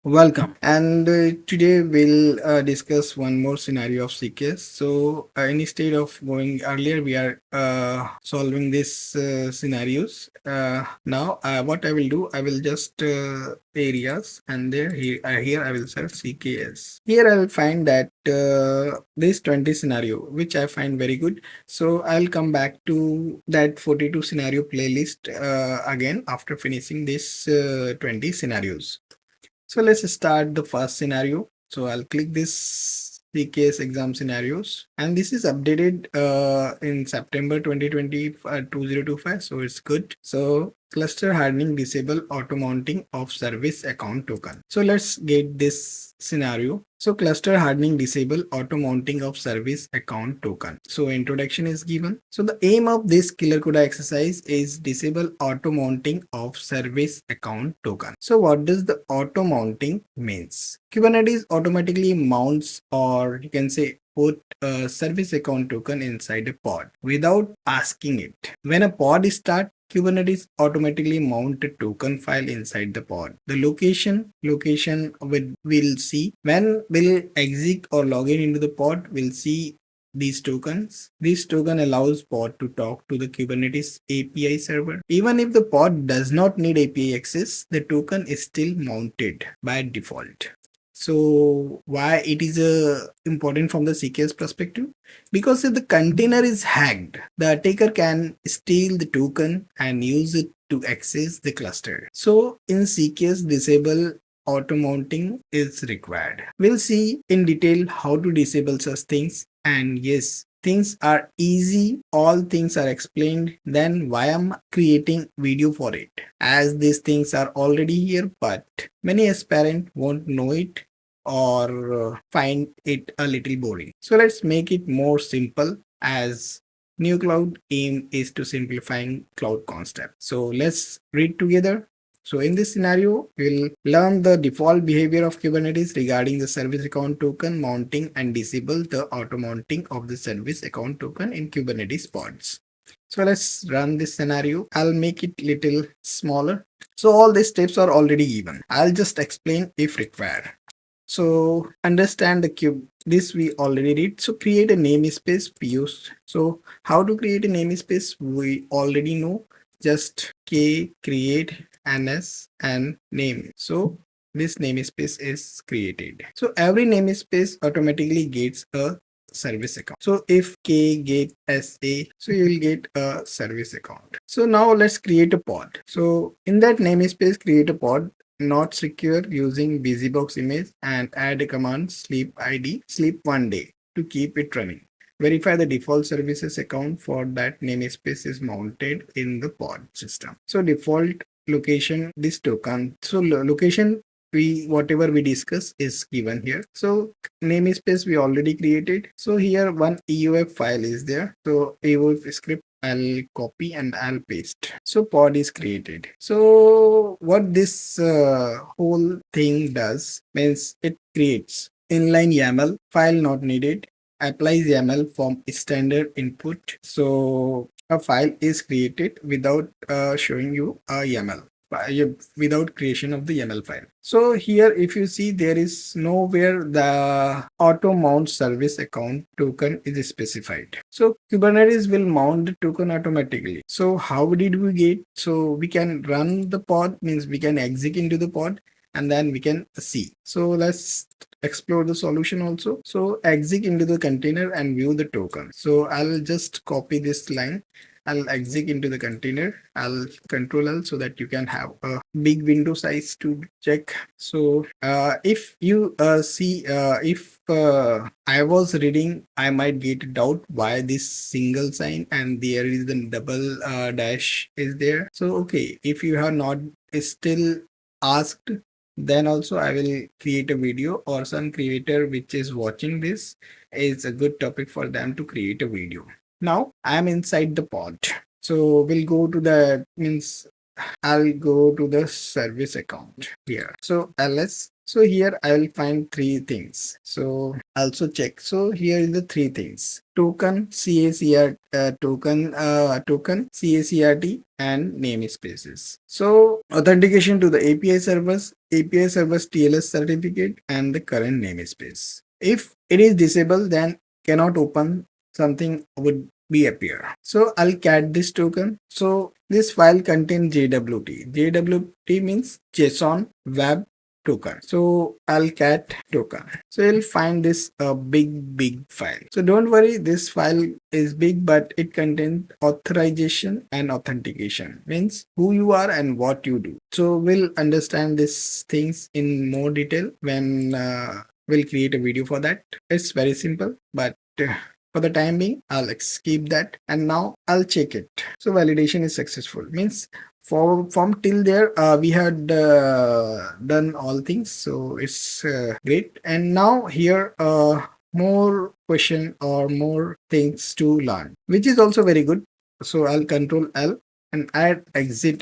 Welcome. And today we'll discuss one more scenario of CKS. So instead of going earlier, we are solving these scenarios. Now, what I will do, I will just areas and here I will search CKS. Here I will find that this 20 scenario, which I find very good. So I'll come back to that 42 scenario playlist again after finishing this 20 scenarios. So let's start the first scenario. So I'll click this CKS exam scenarios, and this is updated in September 2020 2025. So it's good. So cluster hardening disable auto mounting of service account token. So let's get this scenario. So cluster hardening disable auto mounting of service account token. So introduction is given. So the aim of this killer code exercise is disable auto mounting of service account token. So what does the auto mounting means? Kubernetes automatically mounts, or you can say put a service account token inside a pod without asking it. When a pod is start, Kubernetes automatically mount a token file inside the pod. The location will see when will exit or login into the pod will see these tokens. This token allows pod to talk to the Kubernetes API server. Even if the pod does not need API access, the token is still mounted by default. So why it is important from the CKS perspective? Because if the container is hacked, the attacker can steal the token and use it to access the cluster. So in CKS, disable auto mounting is required. We'll see in detail how to disable such things, and yes, things are easy, all things are explained, then why I'm creating video for it, as these things are already here, but many aspirant won't know it or find it a little boring. So let's make it more simple, as Neokloud aim is to simplifying cloud concept. So let's read together. So in this scenario, we'll learn the default behavior of Kubernetes regarding the service account token mounting and disable the auto mounting of the service account token in Kubernetes pods. So let's run this scenario. I'll make it little smaller. So all these steps are already given. I'll just explain if required. So understand the cube. This we already did. So create a namespace used. So how to create a namespace we already know. Just k create ns and name. So this namespace is created. So every namespace automatically gets a service account. So if k get sa, so you will get a service account. So now let's create a pod. So in that namespace, create a pod not secure using busybox image and add a command sleep id sleep 1 day to keep it running. Verify the default services account for that namespace is mounted in the pod system. So default location this token. So location we whatever we discuss is given here. So namespace we already created. So here one EUF file is there. So EUF script I'll copy and I'll paste. So pod is created. So what this whole thing does means it creates inline YAML file not needed, applies YAML from standard input. So a file is created without showing you a YAML, without creation of the YAML file. So here if you see, there is nowhere the auto mount service account token is specified. So Kubernetes will mount the token automatically. So how did we get? So we can run the pod, means we can exit into the pod and then we can see. So let's explore the solution also. So exit into the container and view the token. So I'll just copy this line. I'll exit into the container. I'll control L so that you can have a big window size to check. So if you see, if I was reading, I might get a doubt why this single sign and there is the double dash is there. So okay, if you have not still asked, then also I will create a video, or some creator which is watching this is a good topic for them to create a video. Now I am inside the pod. So we'll go to the means I'll go to the service account here. So ls So here I will find three things. So also check. So here is the three things: token, token, CACRT, and namespaces. So authentication to the API servers TLS certificate, and the current namespace. If it is disabled, then cannot open, something would be appear. So I'll cat this token. So this file contains JWT. JWT means JSON Web Token. So I'll cat token. So you'll find this a big file. So don't worry, this file is big, but it contains authorization and authentication, means who you are and what you do. So we'll understand these things in more detail when we'll create a video for that. It's very simple, but for the time being, I'll skip that, and now I'll check it. So validation is successful, means from till there we had done all things, so it's great. And now here more question or more things to learn, which is also very good. So I'll control L and add exit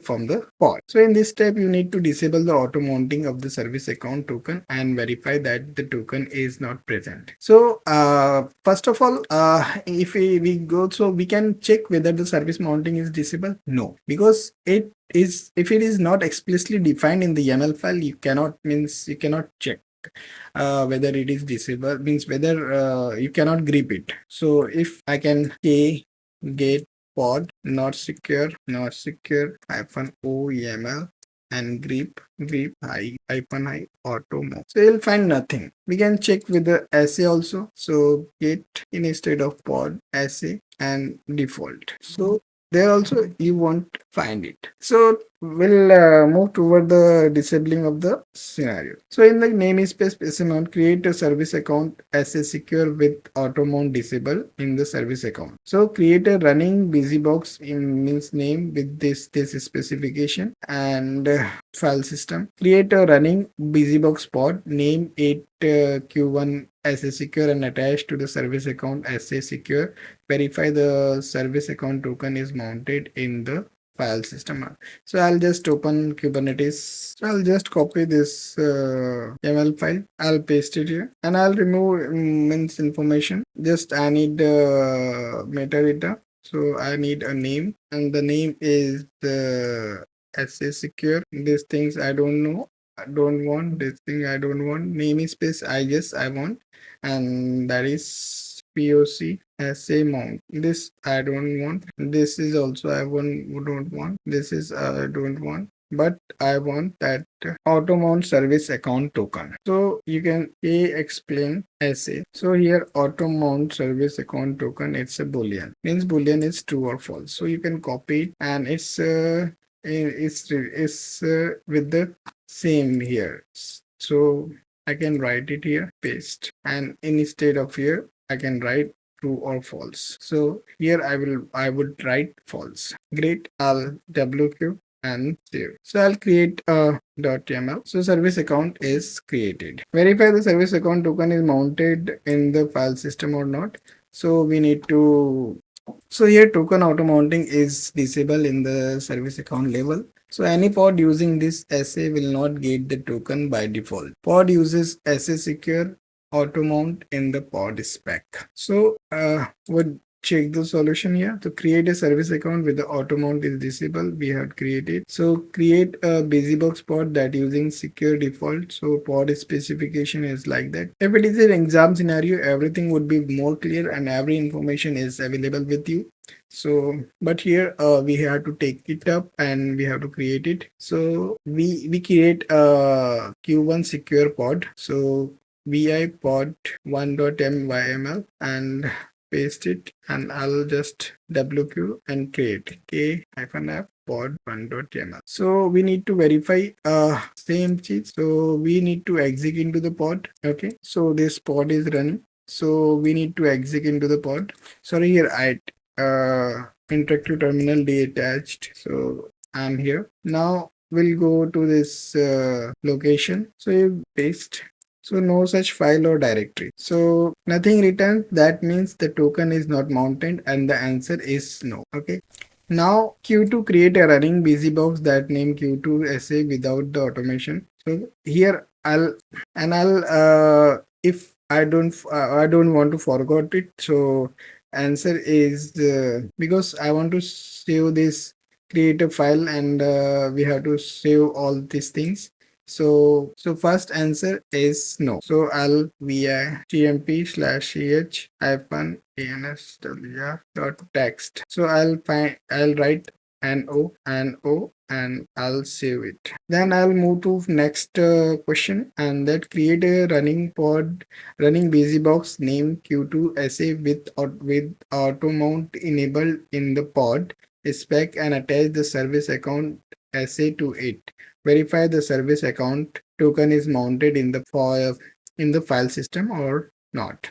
from the pod. So in this step, you need to disable the auto mounting of the service account token and verify that the token is not present. So first of all, if we go, so we can check whether the service mounting is disabled. No, because it is, if it is not explicitly defined in the YAML file, you cannot check whether it is disabled, means whether you cannot grep it. So if I can get pod not secure hyphen OEML and grep hyphen I auto mode. So you'll find nothing. We can check with the assay also. So get instead of pod assay and default. So there also you won't find it. So we'll move toward the disabling of the scenario. So in the namespace amount, create a service account as a secure with auto mount disable in the service account. So create a running busybox in means name with this specification and file system. Create a running busybox pod, name it Q1 as a secure and attach to the service account as a secure. Verify the service account token is mounted in the file system. So I'll just open Kubernetes. So I'll just copy this YAML file. I'll paste it here and I'll remove means information. Just I need metadata. So I need a name, and the name is the SA secure. These things I don't know. I don't want this thing. I don't want namespace. I guess I want, and that is POC SA mount. This I don't want. This is also I don't want. This is I don't want. But I want that auto mount service account token. So you can explain SA. So here auto mount service account token, it's a boolean, means boolean is true or false. So you can copy it, and it's with the same here. So I can write it here, paste, and instead of here I can write true or false. So here I would write false. Great. I'll WQ and save. So I'll create a .yaml. So service account is created. Verify the service account token is mounted in the file system or not. So we need to, so here token auto mounting is disabled in the service account level. So any pod using this SA will not get the token by default. Pod uses SA secure auto mount in the pod spec. So would check the solution here. To create a service account with the auto mount is disabled, we have created. So create a busybox pod that using secure default. So pod specification is like that. If it is an exam scenario, everything would be more clear and every information is available with you. So but here we have to take it up and we have to create it. So we create a Q1 secure pod. So vi pod 1.myml and paste it, and I'll just WQ and create k-f pod 1.yaml. So we need to verify same cheese. So we need to exit into the pod. Okay, so this pod is running, so we need to exit into the pod. Sorry, here I interactive terminal detached. So I'm here. Now we'll go to this location. So you paste. So no such file or directory. So nothing returns. That means the token is not mounted and the answer is no. Okay. Now Q2 create a running busybox that name Q2 SA without the automation. So here I'll if I don't want to forget it. So answer is because I want to save this, create a file, and we have to save all these things. So first answer is no. So I'll via tmp/ch hyphen answr dot text. So I'll write an o and I'll save it. Then I'll move to next question, and that create a running busybox name Q2 SA with auto mount enabled in the pod spec and attach the service account SA to it. Verify the service account token is mounted in the file system or not.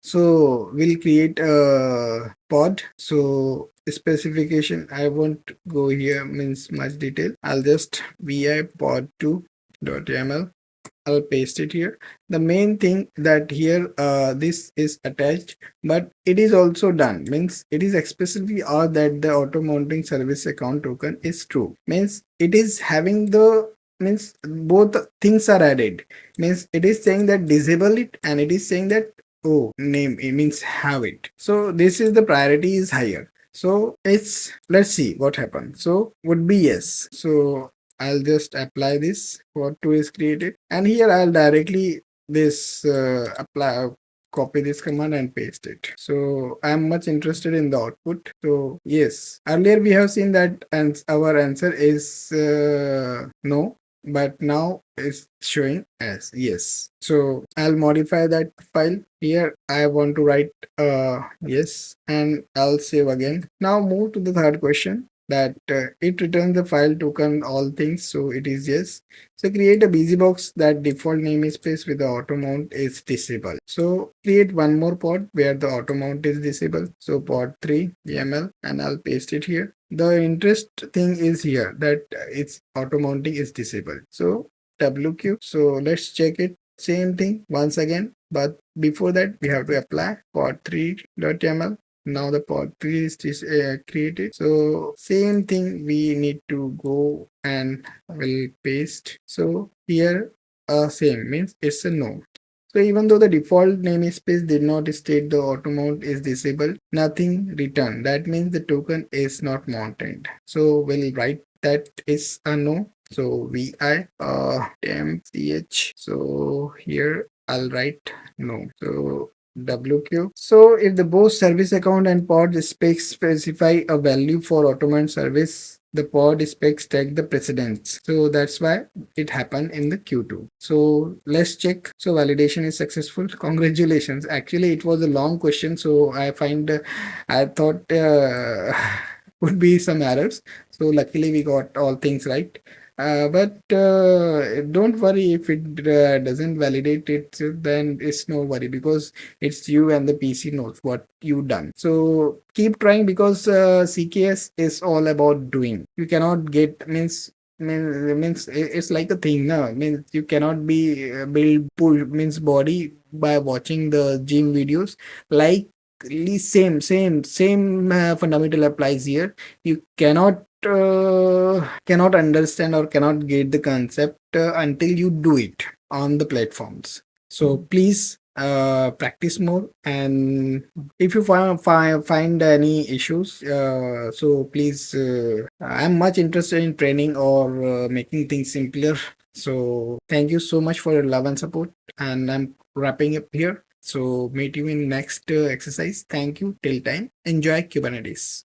So we'll create a pod. So specification, I won't go here means much detail. I'll just vi pod2.yaml. I'll paste it here. The main thing that here this is attached, but it is also done. Means it is explicitly or that the auto mounting service account token is true. Means it is having the means both things are added. Means it is saying that disable it and it is saying that oh name it means have it. So this is the priority is higher. So let's see what happens. So would be yes. So I'll just apply this what to is created, and here I'll directly this apply copy this command and paste it. So I'm much interested in the output. So yes, earlier we have seen that and our answer is no, but now it's showing as yes. So I'll modify that file. Here I want to write yes, and I'll save again. Now move to the third question, that it returns the file token all things, so it is yes. So create a busybox that default namespace with the auto mount is disabled. So create one more pod where the auto mount is disabled. So pod 3 YAML, and I'll paste it here. The interest thing is here that its auto mounting is disabled. So WQ. So let's check it. Same thing once again, but before that we have to apply pod3.yaml. Now the pod 3 is created. So same thing we need to go and will paste. So here same means it's a no. So even though the default namespace did not state the auto mount is disabled, nothing returned. That means the token is not mounted. So we'll write that is a no. So vi temp ch. So here I'll write no. So WQ. So if the both service account and pod specs specify a value for automate service, the pod specs take the precedence. So that's why it happened in the Q2. So let's check. So validation is successful. Congratulations. Actually, it was a long question, so I thought would be some errors. So luckily we got all things right. But don't worry if it doesn't validate it, then it's no worry because it's you and the PC knows what you done. So keep trying because CKS is all about doing. You cannot get means it's like a thing now. Means you cannot be build pull means body by watching the gym videos. Like same fundamental applies here. You cannot understand or cannot get the concept until you do it on the platforms. So please practice more, and if you find any issues, so please I'm much interested in training or making things simpler. So thank you so much for your love and support, and I'm wrapping up here. So meet you in next exercise. Thank you till time. Enjoy Kubernetes.